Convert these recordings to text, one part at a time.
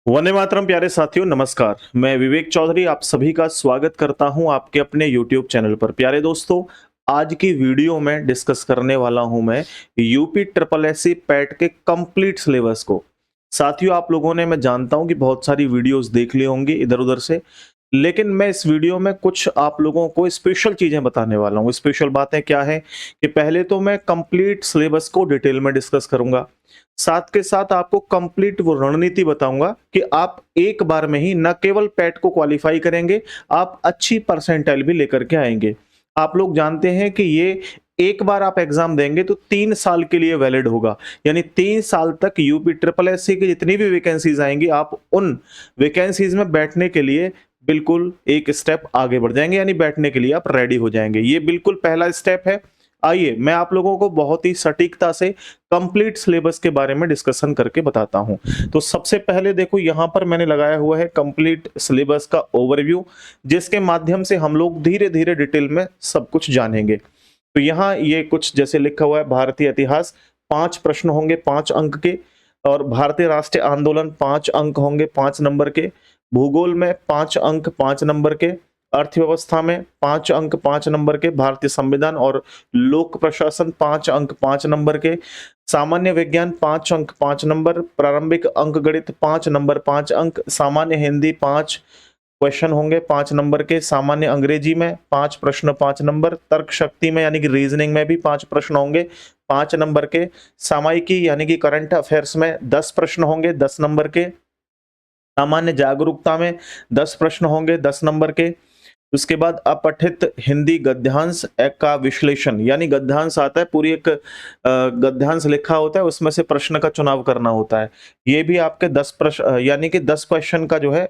वंदे मातरम प्यारे साथियों, नमस्कार। मैं विवेक चौधरी आप सभी का स्वागत करता हूं आपके अपने YouTube चैनल पर। प्यारे दोस्तों, आज की वीडियो में डिस्कस करने वाला हूं मैं यूपी ट्रिपल एससी पैट के कंप्लीट सिलेबस को। साथियों, आप लोगों ने मैं जानता हूं कि बहुत सारी वीडियोस देख ली होंगी इधर-उधर से, लेकिन मैं इस वीडियो में कुछ आप लोगों को स्पेशल चीज़ें बताने वाला हूं। स्पेशल बातें क्या हैं कि पहले तो मैं कंप्लीट सिलेबस को डिटेल में डिस्कस करूंगा। साथ के साथ आपको कंप्लीट वो रणनीति बताऊंगा कि आप एक बार में ही न केवल पैट को क्वालिफाई करेंगे, आप अच्छी परसेंटाइल भी लेकर के आएंगे। आप लोग जानते हैं कि ये एक बार आप एग्जाम देंगे तो 3 साल के लिए वैलिड होगा, यानी 3 साल तक यूपी ट्रिपल एससी की जितनी भी वैकेंसीज आएंगी आप उन वैकेंसीज में बैठने के लिए बिल्कुल एक स्टेप आगे बढ़ जाएंगे, यानी बैठने के लिए आप रेडी हो जाएंगे। ये बिल्कुल पहला स्टेप है। आइए मैं आप लोगों को बहुत ही सटीकता से कंप्लीट सिलेबस के बारे में डिस्कशन करके बताता हूं। तो सबसे पहले देखो, यहां पर मैंने लगाया हुआ है कंप्लीट सिलेबस का ओवरव्यू, जिसके माध्यम से हम लोग धीरे धीरे डिटेल में सब कुछ जानेंगे। तो यहाँ ये कुछ जैसे लिखा हुआ है, भारतीय इतिहास 5 प्रश्न होंगे 5 अंक के, और भारतीय राष्ट्रीय आंदोलन 5 अंक होंगे 5 नंबर के, भूगोल में 5 अंक 5 नंबर के, अर्थव्यवस्था में 5 अंक 5 नंबर के, भारतीय संविधान और लोक प्रशासन 5 अंक 5 नंबर के, सामान्य विज्ञान 5 अंक 5 नंबर, प्रारंभिक अंक गणित 5 नंबर 5 अंक, सामान्य हिंदी 5 क्वेश्चन होंगे 5 नंबर के, सामान्य अंग्रेजी में 5 प्रश्न 5 नंबर, तर्क शक्ति में यानी कि रीजनिंग में भी 5 प्रश्न होंगे 5 नंबर के, सामायिकी यानी कि करंट अफेयर्स में 10 प्रश्न होंगे 10 नंबर के, सामान्य जागरूकता में 10 प्रश्न होंगे 10 नंबर के। उसके बाद अपठित हिंदी गद्यांश का विश्लेषण, यानी गद्यांश आता है, पूरी एक गद्यांश लिखा होता है, उसमें से प्रश्न का चुनाव करना होता है। ये भी आपके 10 प्रश्न यानी कि 10 क्वेश्चन का जो है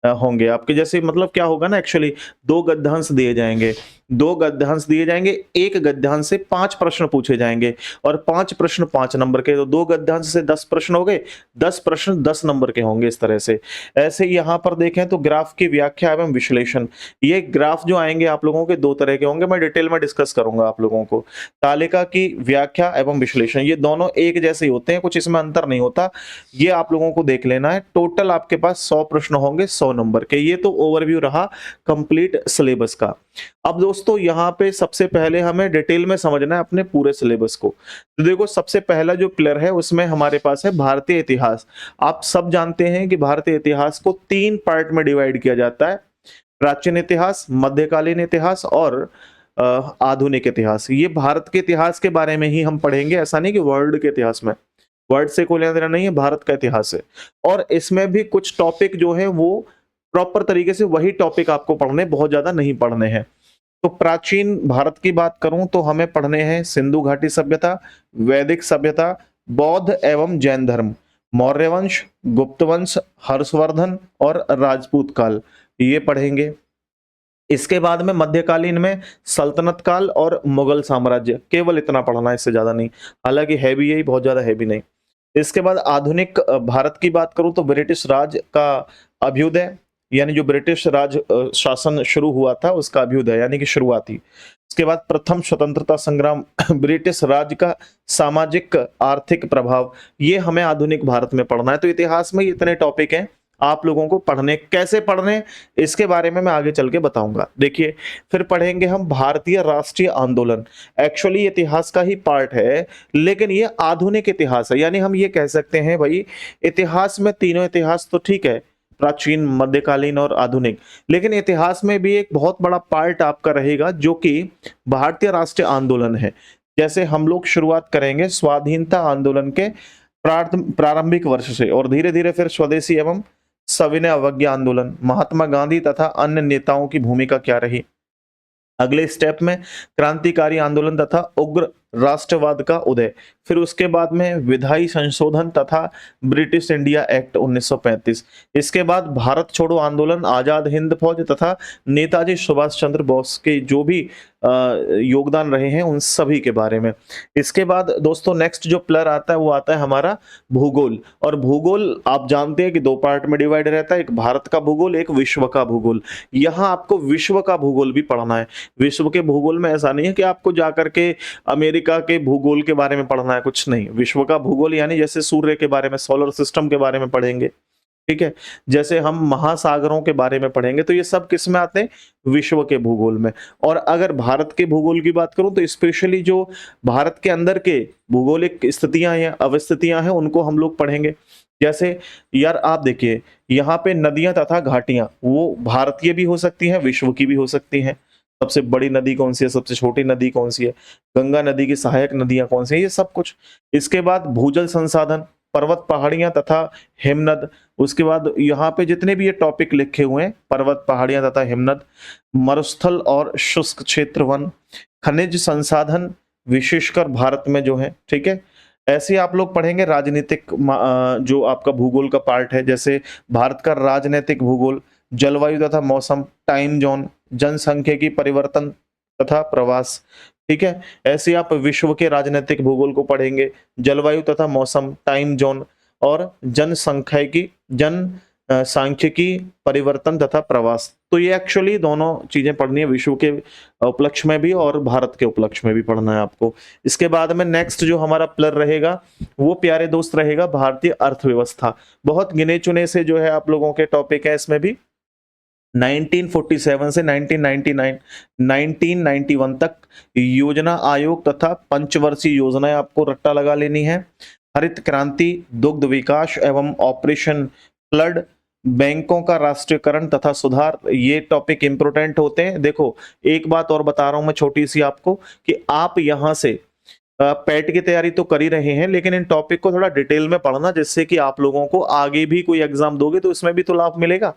होंगे आपके। जैसे मतलब क्या होगा ना, एक्चुअली 2 गद्यांश दिए जाएंगे, 2 गद्यांश दिए जाएंगे, एक गद्यांश से 5 प्रश्न पूछे जाएंगे, और 5 प्रश्न 5 नंबर के, तो 2 गद्यांश से 10 प्रश्न हो गए, 10 प्रश्न 10 नंबर के होंगे इस तरह से। ऐसे ही यहाँ पर देखें तो ग्राफ की व्याख्या एवं विश्लेषण, ये ग्राफ जो आएंगे आप लोगों के 2 तरह के होंगे, मैं डिटेल में डिस्कस करूंगा आप लोगों को। तालिका की व्याख्या एवं विश्लेषण, ये दोनों एक जैसे ही होते हैं, कुछ इसमें अंतर नहीं होता, ये आप लोगों को देख लेना है। टोटल आपके पास 100 प्रश्न होंगे 100 नंबर के। ये तो ओवरव्यू रहा कंप्लीट सिलेबस का। अब दोस्तों यहाँ पे सबसे पहले हमें डिटेल में समझना है अपने पूरे सिलेबस को। तो देखो, सबसे पहला जो पिलर है उसमें हमारे पास है भारतीय इतिहास। आप सब जानते हैं कि भारतीय इतिहास को 3 पार्ट में डिवाइड किया जाता है: प्राचीन इतिहास, मध्यकालीन इतिहास और आधुनिक इतिहास। ये भारत के इतिहास के बारे में ही हम पढ़ेंगे, ऐसा नहीं कि वर्ल्ड के इतिहास में। वर्ड से कोई लेना देना नहीं है, भारत का इतिहास है। और इसमें भी कुछ टॉपिक जो है वो प्रॉपर तरीके से वही टॉपिक आपको पढ़ने, बहुत ज्यादा नहीं पढ़ने हैं। तो प्राचीन भारत की बात करूं तो हमें पढ़ने हैं सिंधु घाटी सभ्यता, वैदिक सभ्यता, बौद्ध एवं जैन धर्म, मौर्य वंश, गुप्त वंश, हर्षवर्धन और राजपूत काल, ये पढ़ेंगे। इसके बाद में मध्यकालीन में सल्तनत काल और मुगल साम्राज्य, केवल इतना पढ़ना है, इससे ज्यादा नहीं। हालांकि है भी यही, बहुत ज्यादा है भी नहीं। इसके बाद आधुनिक भारत की बात करूं तो ब्रिटिश राज का अभ्युदय, यानी जो ब्रिटिश राज शासन शुरू हुआ था उसका अभ्युदय यानी कि शुरुआती। इसके बाद प्रथम स्वतंत्रता संग्राम, ब्रिटिश राज का सामाजिक आर्थिक प्रभाव, ये हमें आधुनिक भारत में पढ़ना है। तो इतिहास में इतने टॉपिक हैं आप लोगों को पढ़ने। कैसे पढ़ने, इसके बारे में मैं आगे चल के बताऊंगा। देखिए, फिर पढ़ेंगे हम भारतीय राष्ट्रीय आंदोलन। एक्चुअली इतिहास का ही पार्ट है, लेकिन ये आधुनिक इतिहास है, यानी हम ये कह सकते हैं भाई, इतिहास में तीनों इतिहास तो ठीक है, प्राचीन, मध्यकालीन और आधुनिक, लेकिन इतिहास में भी एक बहुत बड़ा पार्ट आपका रहेगा जो कि भारतीय राष्ट्रीय आंदोलन है। जैसे हम लोग शुरुआत करेंगे स्वाधीनता आंदोलन के प्रारंभिक वर्ष से, और धीरे धीरे फिर स्वदेशी एवं सविनय अवज्ञा आंदोलन, महात्मा गांधी तथा अन्य नेताओं की भूमिका क्या रही। अगले स्टेप में क्रांतिकारी आंदोलन तथा उग्र राष्ट्रवाद का उदय। फिर उसके बाद में विधायी संशोधन तथा ब्रिटिश इंडिया एक्ट 1935। इसके बाद भारत छोड़ो आंदोलन, आजाद हिंद फौज तथा नेताजी सुभाष चंद्र बोस के जो भी योगदान रहे हैं उन सभी के बारे में। इसके बाद दोस्तों नेक्स्ट जो पिलर आता है वो आता है हमारा भूगोल। और भूगोल आप जानते हैं कि 2 पार्ट में डिवाइड रहता है, एक भारत का भूगोल, एक विश्व का भूगोल। यहाँ आपको विश्व का भूगोल भी पढ़ना है। विश्व के भूगोल में ऐसा नहीं है कि आपको जाकर के अमेरिका के भूगोल के बारे में पढ़ना है, कुछ नहीं। विश्व का भूगोल यानी जैसे सूर्य के बारे में, सोलर सिस्टम के बारे में पढ़ेंगे। ठीक है। जैसे हम महासागरों के बारे में पढ़ेंगे तो ये सब किस में आते हैं, विश्व के भूगोल में। और अगर भारत के भूगोल की बात करूं तो स्पेशली जो भारत के अंदर के भूगोलिक स्थितियां या अवस्थितियां हैं उनको हम लोग पढ़ेंगे। जैसे यार आप देखिए, यहाँ पे नदियां तथा घाटियां वो भारतीय भी हो सकती हैं, विश्व की भी हो सकती हैं। सबसे बड़ी नदी कौन सी है, सबसे छोटी नदी कौन सी है, गंगा नदी की सहायक नदियां कौन सी है, ये सब कुछ। इसके बाद भूजल संसाधन, पर्वत पहाड़ियां तथा हिमनद। उसके बाद यहाँ पे जितने भी ये टॉपिक लिखे हुए हैं, पर्वत पहाड़ियां तथा हिमनद, मरुस्थल और शुष्क क्षेत्र वन, खनिज संसाधन विशेषकर भारत में जो है, ठीक है। ऐसे आप लोग पढ़ेंगे राजनीतिक जो आपका भूगोल का पार्ट है, जैसे भारत का राजनीतिक भूगोल, जलवायु तथा मौसम, टाइम जोन, जनसंख्यिकी परिवर्तन तथा प्रवास, ठीक है। ऐसे आप विश्व के राजनीतिक भूगोल को पढ़ेंगे, जलवायु तथा मौसम, टाइम जोन और सांख्यिकी परिवर्तन तथा प्रवास। तो ये एक्चुअली दोनों चीजें पढ़नी है, विश्व के उपलक्ष्य में भी और भारत के उपलक्ष्य में भी पढ़ना है आपको। इसके बाद में नेक्स्ट जो हमारा पिलर रहेगा वो प्यारे दोस्त रहेगा भारतीय अर्थव्यवस्था। बहुत गिने चुने से जो है आप लोगों के टॉपिक है इसमें भी। 1947 से 1999 1991 तक योजना आयोग तथा पंचवर्षीय योजनाएं आपको रट्टा लगा लेनी है। हरित क्रांति, दुग्ध विकास एवं ऑपरेशन फ्लड, बैंकों का राष्ट्रीयकरण तथा सुधार, ये टॉपिक इंपोर्टेंट होते हैं। देखो एक बात और बता रहा हूं मैं छोटी सी आपको, कि आप यहां से पैट की तैयारी तो कर ही रहे हैं, लेकिन इन टॉपिक को थोड़ा डिटेल में पढ़ना, जिससे कि आप लोगों को आगे भी कोई एग्जाम दोगे तो इसमें भी तो लाभ मिलेगा।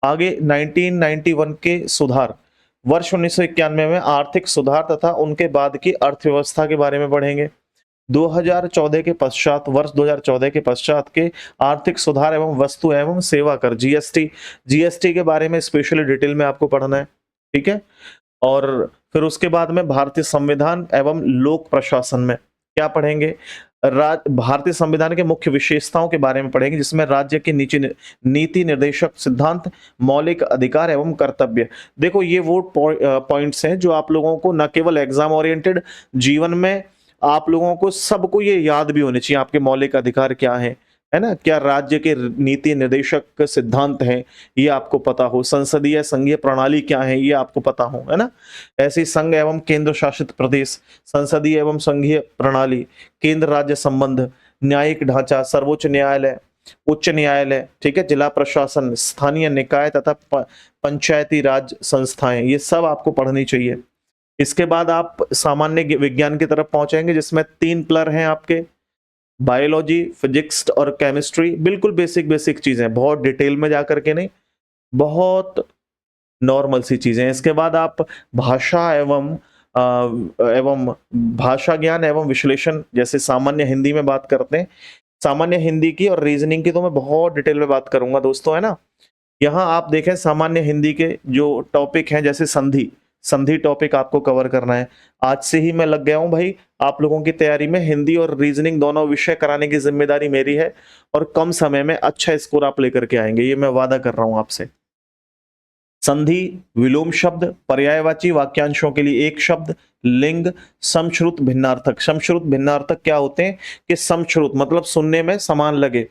आगे 1991 के सुधार, वर्ष 1991 में आर्थिक सुधार तथा उनके बाद की अर्थव्यवस्था के बारे में पढ़ेंगे। 2014 के पश्चात, वर्ष 2014 के पश्चात के आर्थिक सुधार एवं वस्तु एवं सेवा कर, जीएसटी के बारे में स्पेशली डिटेल में आपको पढ़ना है, ठीक है। और फिर उसके बाद में भारतीय संविधान एवं लोक प्रशासन में क्या पढ़ेंगे, भारतीय संविधान के मुख्य विशेषताओं के बारे में पढ़ेंगे, जिसमें राज्य के नीति निर्देशक सिद्धांत, मौलिक अधिकार एवं कर्तव्य। देखो ये वो पॉइंट्स हैं जो आप लोगों को न केवल एग्जाम ओरिएंटेड, जीवन में आप लोगों को सबको ये याद भी होने चाहिए। आपके मौलिक अधिकार क्या है ना, क्या राज्य के नीति निर्देशक सिद्धांत हैं ये आपको पता हो, संसदीय संघीय प्रणाली क्या है ये आपको पता हो, है ना। ऐसे संघ एवं केंद्र शासित प्रदेश, संसदीय एवं संघीय प्रणाली, केंद्र राज्य संबंध, न्यायिक ढांचा, सर्वोच्च न्यायालय, उच्च न्यायालय, ठीक है, जिला प्रशासन, स्थानीय निकाय तथा पंचायती राज संस्थाएं, ये सब आपको पढ़नी चाहिए। इसके बाद आप सामान्य विज्ञान की तरफ पहुंचेंगे, जिसमें 3 पिलर हैं आपके, बायोलॉजी, फिजिक्स और केमिस्ट्री। बिल्कुल बेसिक बेसिक चीजें, बहुत डिटेल में जाकर के नहीं, बहुत नॉर्मल सी चीजें। इसके बाद आप भाषा एवं भाषा ज्ञान एवं विश्लेषण, जैसे सामान्य हिंदी में बात करते हैं, सामान्य हिंदी की और रीजनिंग की तो मैं बहुत डिटेल में बात करूंगा दोस्तों, है ना। यहाँ आप देखें सामान्य हिंदी के जो टॉपिक हैं, जैसे संधि टॉपिक आपको कवर करना है। आज से ही मैं लग गया हूं भाई आप लोगों की तैयारी में, हिंदी और रीजनिंग दोनों विषय कराने की जिम्मेदारी मेरी है, और कम समय में अच्छा स्कोर आप लेकर के आएंगे, ये मैं वादा कर रहा हूं आपसे। संधि, विलोम शब्द, पर्यायवाची वाक्यांशों के लिए एक शब्द, लिंग, समश्रुत भिन्नार्थक। समश्रुत भिन्नार्थक क्या होते हैं, कि समश्रुत मतलब सुनने में समान लगे,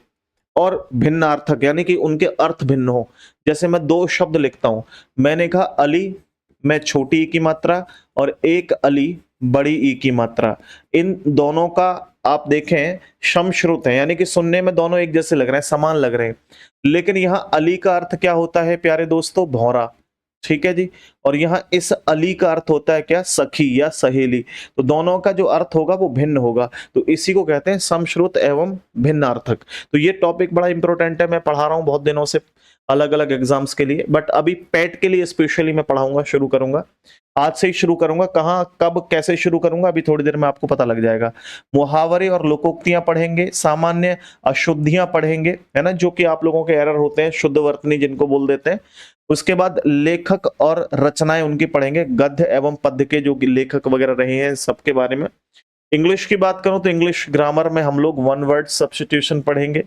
और भिन्नार्थक यानी कि उनके अर्थ भिन्न हो। जैसे मैं 2 शब्द लिखता हूं, मैंने कहा अली में छोटी ई की मात्रा और एक अली बड़ी ई की मात्रा, इन दोनों का आप देखें समश्रुत है, यानी कि सुनने में दोनों एक जैसे लग रहे हैं, समान लग रहे हैं। लेकिन यहां अली का अर्थ क्या होता है प्यारे दोस्तों, भौरा, ठीक है जी। और यहाँ इस अली का अर्थ होता है क्या, सखी या सहेली। तो दोनों का जो अर्थ होगा वो भिन्न होगा, तो इसी को कहते हैं समश्रुत एवं भिन्नार्थक। तो ये टॉपिक बड़ा इंपॉर्टेंट है, मैं पढ़ा रहा हूं बहुत दिनों से अलग अलग एग्जाम्स के लिए, बट अभी पैट के लिए स्पेशली मैं पढ़ाऊंगा, शुरू करूंगा आज से ही शुरू करूंगा। कहां कब कैसे शुरू करूंगा अभी थोड़ी देर में आपको पता लग जाएगा। मुहावरे और लोकोक्तियां पढ़ेंगे, सामान्य अशुद्धियां पढ़ेंगे, है ना, जो कि आप लोगों के एरर होते हैं, शुद्ध वर्तनी जिनको बोल देते हैं। उसके बाद लेखक और रचनाएं उनकी पढ़ेंगे, गद्य एवं पद्य के जो लेखक वगैरह रहे हैं सबके बारे में। इंग्लिश की बात करूं तो इंग्लिश ग्रामर में हम लोग वन वर्ड सब्स्टिट्यूशन पढ़ेंगे,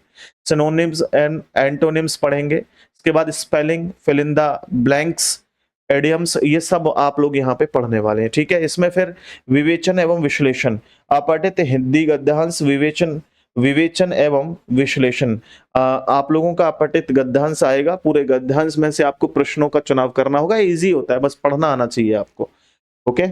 सिनोनिम्स एंड एंटोनिम्स पढ़ेंगे। इसके बाद spelling, fill in the blanks, idioms, ये सब आप लोग यहाँ पे पढ़ने वाले हैं, ठीक है। इसमें फिर विवेचन एवं विश्लेषण आप पढ़ते थे, हिंदी गद्यांश, विवेचन विवेचन एवं विश्लेषण। आप लोगों का अपठित गद्यांश आएगा, पूरे गद्यांश में से आपको प्रश्नों का चुनाव करना होगा, इजी होता है, बस पढ़ना आना चाहिए आपको। ओके,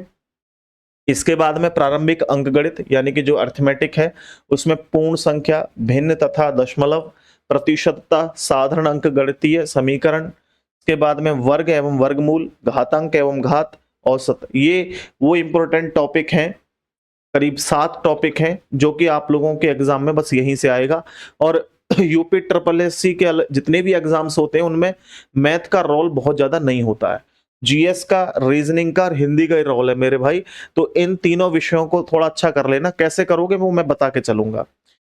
इसके बाद में प्रारंभिक अंकगणित यानी कि जो अर्थमेटिक है, उसमें पूर्ण संख्या, भिन्न तथा दशमलव, प्रतिशतता, साधारण अंकगणितीय समीकरण। इसके बाद में वर्ग एवं वर्गमूल, घातांक एवं घात, औसत। ये वो इंपॉर्टेंट टॉपिक हैं, करीब 7 टॉपिक हैं जो कि आप लोगों के एग्जाम में बस यहीं से आएगा। और यूपी ट्रिपल एस सी के जितने भी एग्जाम्स होते हैं उनमें मैथ का रोल बहुत ज्यादा नहीं होता है, जीएस का, रीजनिंग का और हिंदी का ही रोल है मेरे भाई। तो इन तीनों विषयों को थोड़ा अच्छा कर लेना, कैसे करोगे वो मैं बता के चलूंगा।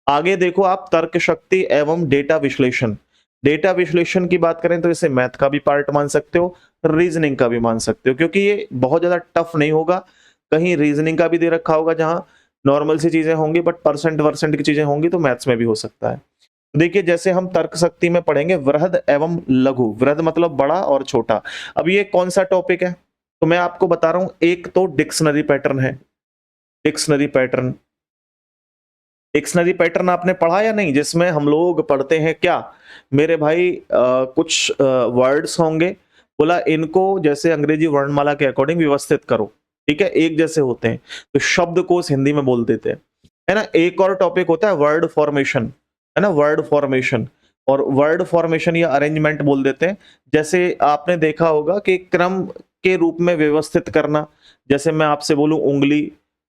आगे देखो आप, तर्क शक्ति एवं डेटा विश्लेषण। डेटा विश्लेषण की बात करें तो इसे मैथ का भी पार्ट मान सकते हो, रीजनिंग का भी मान सकते हो, क्योंकि ये बहुत ज्यादा टफ नहीं होगा। कहीं रीजनिंग का भी दे रखा होगा जहां नॉर्मल सी चीजें होंगी, बट परसेंट वर्सेंट की चीजें होंगी तो मैथ्स में भी हो सकता है। देखिए जैसे हम तर्क शक्ति में पढ़ेंगे वृहद एवं लघु। वृहद मतलब बड़ा और छोटा। अब ये कौन सा टॉपिक है, तो मैं आपको बता रहा हूं, एक तो डिक्शनरी पैटर्न है। डिक्शनरी पैटर्न, डिक्शनरी पैटर्न आपने पढ़ा या नहीं, जिसमें हम लोग पढ़ते हैं क्या मेरे भाई, कुछ वर्ड्स होंगे, बोला इनको जैसे अंग्रेजी वर्णमाला के अकॉर्डिंग व्यवस्थित करो, ठीक है, एक जैसे होते हैं तो शब्दकोश हिंदी में बोल देते हैं, है ना। एक और टॉपिक होता है वर्ड फॉर्मेशन, है ना, वर्ड फॉर्मेशन। और वर्ड फॉर्मेशन या अरेंजमेंट बोल देते हैं। जैसे आपने देखा होगा कि क्रम के रूप में व्यवस्थित करना, जैसे मैं आपसे बोलूं उंगली,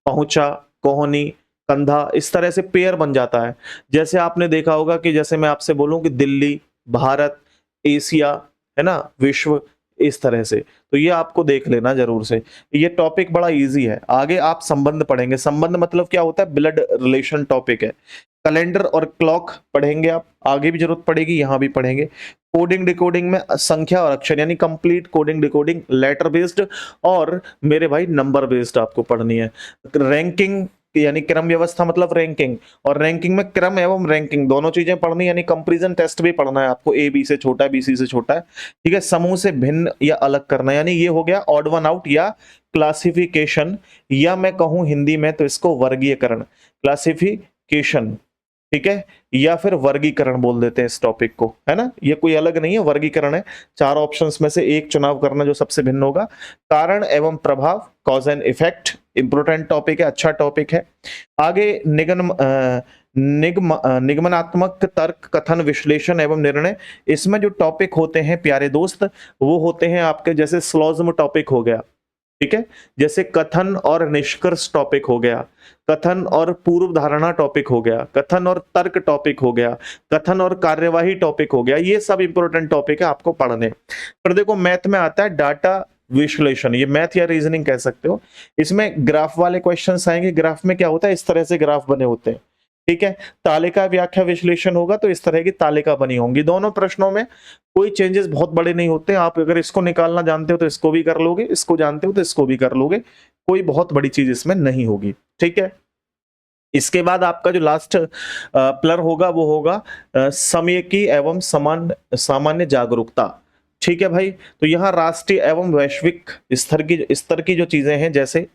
पहुंचा, कोहनी, कंधा, इस तरह से पेयर बन जाता है। जैसे आपने देखा होगा कि जैसे मैं आपसे बोलूं कि दिल्ली, भारत, एशिया, है ना, विश्व, इस तरह से। तो ये आपको देख लेना जरूर से, ये टॉपिक बड़ा इजी है। आगे आप संबंध पढ़ेंगे। संबंध मतलब क्या होता है, ब्लड रिलेशन टॉपिक है। कैलेंडर और क्लॉक पढ़ेंगे आप, आगे भी जरूरत पड़ेगी, यहां भी पढ़ेंगे। कोडिंग डिकोडिंग में संख्या और अक्षर यानी complete coding decoding, letter based और मेरे भाई नंबर बेस्ड आपको पढ़नी है। रैंकिंग यानी क्रम व्यवस्था मतलब रैंकिंग, और रैंकिंग में क्रम एवं रैंकिंग दोनों चीजें पढ़नी, यानी कंपैरिजन टेस्ट भी पढ़ना है आपको, ए बी से छोटा है, बी सी से छोटा है, ठीक है। समूह से भिन्न या अलग करना, यानी ये हो गया ऑड वन आउट या क्लासिफिकेशन, या मैं कहूं हिंदी में तो इसको वर्गीकरण, क्लासिफिकेशन, ठीक है, या फिर वर्गीकरण बोल देते हैं इस टॉपिक को, है ना। ये कोई अलग नहीं है, वर्गीकरण है। 4 ऑप्शंस में से एक चुनाव करना जो सबसे भिन्न होगा। कारण एवं प्रभाव, cause and effect, important topic है, अच्छा टॉपिक है। आगे निगमनात्मक तर्क, कथन, विश्लेषण एवं निर्णय। इसमें जो टॉपिक होते हैं प्यारे दोस्त, वो होते हैं आपके जैसे स्लॉज्म टॉपिक हो गया, ठीक है, जैसे कथन और निष्कर्ष टॉपिक हो गया, कथन और पूर्व धारणा टॉपिक हो गया, कथन और तर्क टॉपिक हो गया, कथन और कार्यवाही टॉपिक हो गया। ये सब इंपॉर्टेंट टॉपिक है आपको पढ़ने। पर देखो मैथ में आता है डाटा विश्लेषण, ये मैथ या रीजनिंग कह सकते हो। इसमें ग्राफ वाले क्वेश्चंस आएंगे। ग्राफ में क्या होता है, इस तरह से ग्राफ बने होते हैं, ठीक है। तालिका व्याख्या विश्लेषण होगा तो इस तरह की तालिका बनी होंगी। दोनों प्रश्नों में कोई चेंजेस बहुत बड़े नहीं होते। आप अगर इसको निकालना जानते हो तो इसको भी कर लोगे, इसको जानते हो तो इसको भी कर लोगे, कोई बहुत बड़ी चीज इसमें नहीं होगी, ठीक है। इसके बाद आपका जो लास्ट प्लर होगा वो होगा समय की एवं सामान्य जागरूकता, ठीक है भाई। तो यहाँ राष्ट्रीय एवं वैश्विक स्तर की जो चीजें हैं, जैसे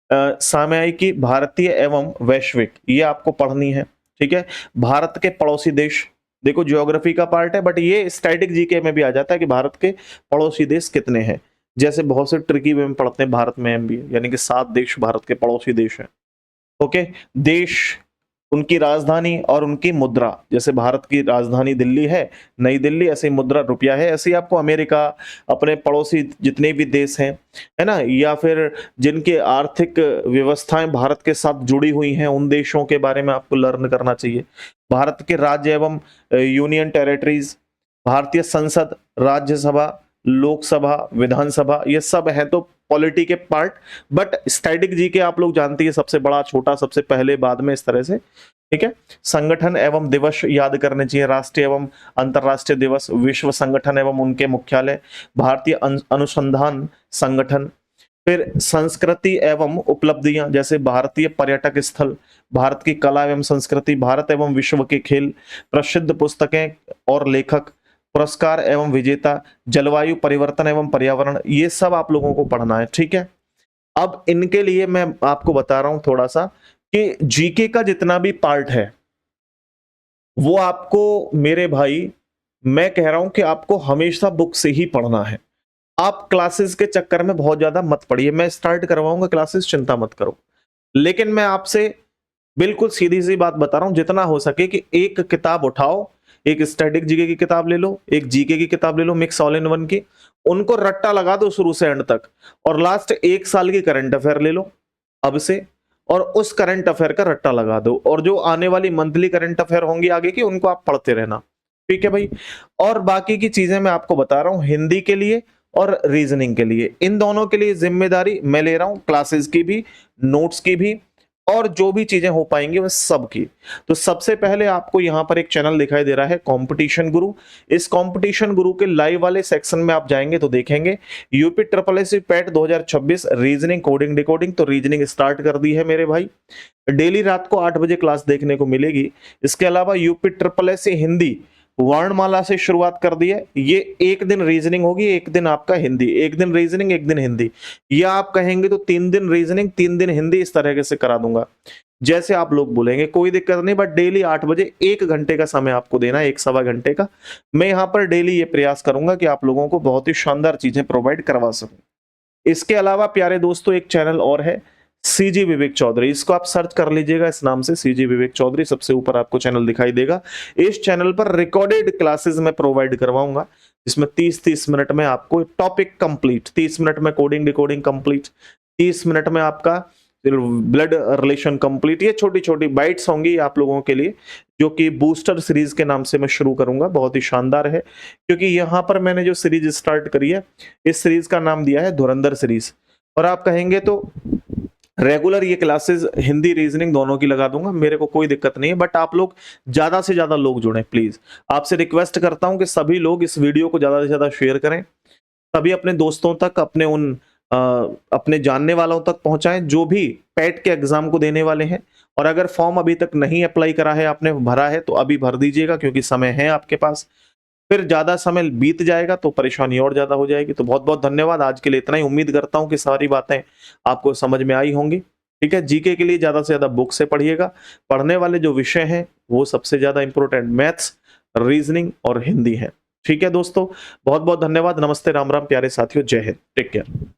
सामयिकी, भारतीय एवं वैश्विक, ये आपको पढ़नी है, ठीक है। भारत के पड़ोसी देश, देखो ज्योग्राफी का पार्ट है बट ये स्टैटिक जीके में भी आ जाता है कि भारत के पड़ोसी देश कितने हैं। जैसे बहुत से ट्रिकी में पढ़ते हैं भारत में एमबीए, यानी कि 7 देश भारत के पड़ोसी देश हैं। ओके, देश, उनकी राजधानी और उनकी मुद्रा, जैसे भारत की राजधानी दिल्ली है, नई दिल्ली, ऐसे ही मुद्रा रुपया है। ऐसे ही आपको अमेरिका, अपने पड़ोसी जितने भी देश हैं, है ना, या फिर जिनके आर्थिक व्यवस्थाएं भारत के साथ जुड़ी हुई हैं, उन देशों के बारे में आपको लर्न करना चाहिए। भारत के राज्य एवं यूनियन टेरिटरीज, भारतीय संसद, राज्यसभा, लोकसभा, विधानसभा, ये सब है तो पॉलिटी के पार्ट। बट स्टैटिक जी के आप लोग जानती है, सबसे बड़ा, छोटा, सबसे पहले, बाद में, इस तरह से, ठीक है। संगठन एवं दिवस याद करने चाहिए, राष्ट्रीय एवं अंतरराष्ट्रीय दिवस, विश्व संगठन एवं उनके मुख्यालय, भारतीय अनुसंधान संगठन। फिर संस्कृति एवं उपलब्धियां, जैसे भारतीय पर्यटक स्थल, भारत की कला एवं संस्कृति, भारत एवं विश्व के खेल, प्रसिद्ध पुस्तकें और लेखक, पुरस्कार एवं विजेता, जलवायु परिवर्तन एवं पर्यावरण, ये सब आप लोगों को पढ़ना है, ठीक है। अब इनके लिए मैं आपको बता रहा हूं थोड़ा सा कि जीके का जितना भी पार्ट है, वो आपको मेरे भाई, मैं कह रहा हूं कि आपको हमेशा बुक से ही पढ़ना है। आप क्लासेस के चक्कर में बहुत ज्यादा मत पढ़िए। मैं स्टार्ट करवाऊंगा क्लासेस, चिंता मत करो। लेकिन मैं आपसे बिल्कुल सीधी सी बात बता रहा हूं, जितना हो सके कि एक किताब उठाओ, एक स्टैटिक जीके की किताब ले लो, एक जीके की किताब ले लो, मिक्स ऑल इन वन की, उनको रट्टा लगा दो शुरू से एंड तक, और लास्ट 1 साल की करंट अफेयर ले लो अब से, और उस करंट अफेयर का रट्टा लगा दो, और जो आने वाली मंथली करंट अफेयर होंगी आगे की, उनको आप पढ़ते रहना। ठीक है भाई। और बाकी की चीजें मैं आपको बता रहा हूं, हिंदी के लिए और रीजनिंग के लिए, इन दोनों के लिए जिम्मेदारी मैं ले रहा हूं, क्लासेस की भी, नोट्स की भी, और जो भी चीजें हो पाएंगी वह सब की। तो सबसे पहले आपको यहां पर एक चैनल दिखाई दे रहा है, कंपटीशन गुरु। इस कंपटीशन गुरु के लाइव वाले सेक्शन में आप जाएंगे तो देखेंगे UP triple S PAT 2026 reasoning coding decoding. तो रीजनिंग स्टार्ट कर दी है मेरे भाई, डेली रात को 8 बजे क्लास देखने को मिलेगी। इसके अलावा यूपी ट्रिपल एस हिंदी वर्णमाला से शुरुआत कर दी है। ये एक दिन रीजनिंग होगी, एक दिन आपका हिंदी, एक दिन रीजनिंग, एक दिन हिंदी, या आप कहेंगे तो 3 दिन रीजनिंग 3 दिन हिंदी, इस तरीके से करा दूंगा, जैसे आप लोग बोलेंगे, कोई दिक्कत नहीं। बट डेली 8 बजे 1 घंटे का समय आपको देना है, 1 सवा घंटे का। मैं यहाँ पर डेली ये प्रयास करूंगा कि आप लोगों को बहुत ही शानदार चीजें प्रोवाइड करवा सकूं। इसके अलावा प्यारे दोस्तों, एक चैनल और है, सीजी विवेक चौधरी। इसको आप सर्च कर लीजिएगा इस नाम से, सीजी विवेक चौधरी, सबसे ऊपर आपको चैनल दिखाई देगा। इस चैनल पर रिकॉर्डेड क्लासेस में प्रोवाइड करवाऊंगा, जिसमें 30-30 मिनट में आपको टॉपिक कंप्लीट, 30 मिनट में कोडिंग डिकोडिंग कंप्लीट, 30 मिनट में आपका ब्लड रिलेशन कंप्लीट। ये छोटी छोटी बाइट्स होंगी आप लोगों के लिए, जो कि बूस्टर सीरीज के नाम से मैं शुरू करूंगा। बहुत ही शानदार है, क्योंकि यहां पर मैंने जो सीरीज स्टार्ट करी है, इस सीरीज का नाम दिया है धुरंधर सीरीज। और आप कहेंगे तो रेगुलर ये क्लासेस हिंदी रीजनिंग दोनों की लगा दूंगा, मेरे को कोई दिक्कत नहीं है। बट आप लोग ज्यादा से ज्यादा लोग जुड़े प्लीज। आपसे रिक्वेस्ट करता हूं कि सभी लोग इस वीडियो को ज्यादा से ज्यादा शेयर करें, सभी अपने दोस्तों तक, अपने उन अपने जानने वालों तक पहुंचाएं जो भी पैट के एग्जाम को देने वाले हैं। और अगर फॉर्म अभी तक नहीं अप्लाई करा है, आपने भरा है, तो अभी भर दीजिएगा, क्योंकि समय है आपके पास। फिर ज्यादा समय बीत जाएगा तो परेशानी और ज्यादा हो जाएगी। तो बहुत बहुत धन्यवाद, आज के लिए इतना ही। उम्मीद करता हूं कि सारी बातें आपको समझ में आई होंगी। ठीक है, जीके के लिए ज्यादा से ज्यादा बुक से पढ़िएगा। पढ़ने वाले जो विषय हैं वो सबसे ज्यादा इंपॉर्टेंट मैथ्स, रीजनिंग और हिंदी है। ठीक है दोस्तों, बहुत बहुत धन्यवाद। नमस्ते, राम राम प्यारे साथियों, जय हिंद, टेक केयर।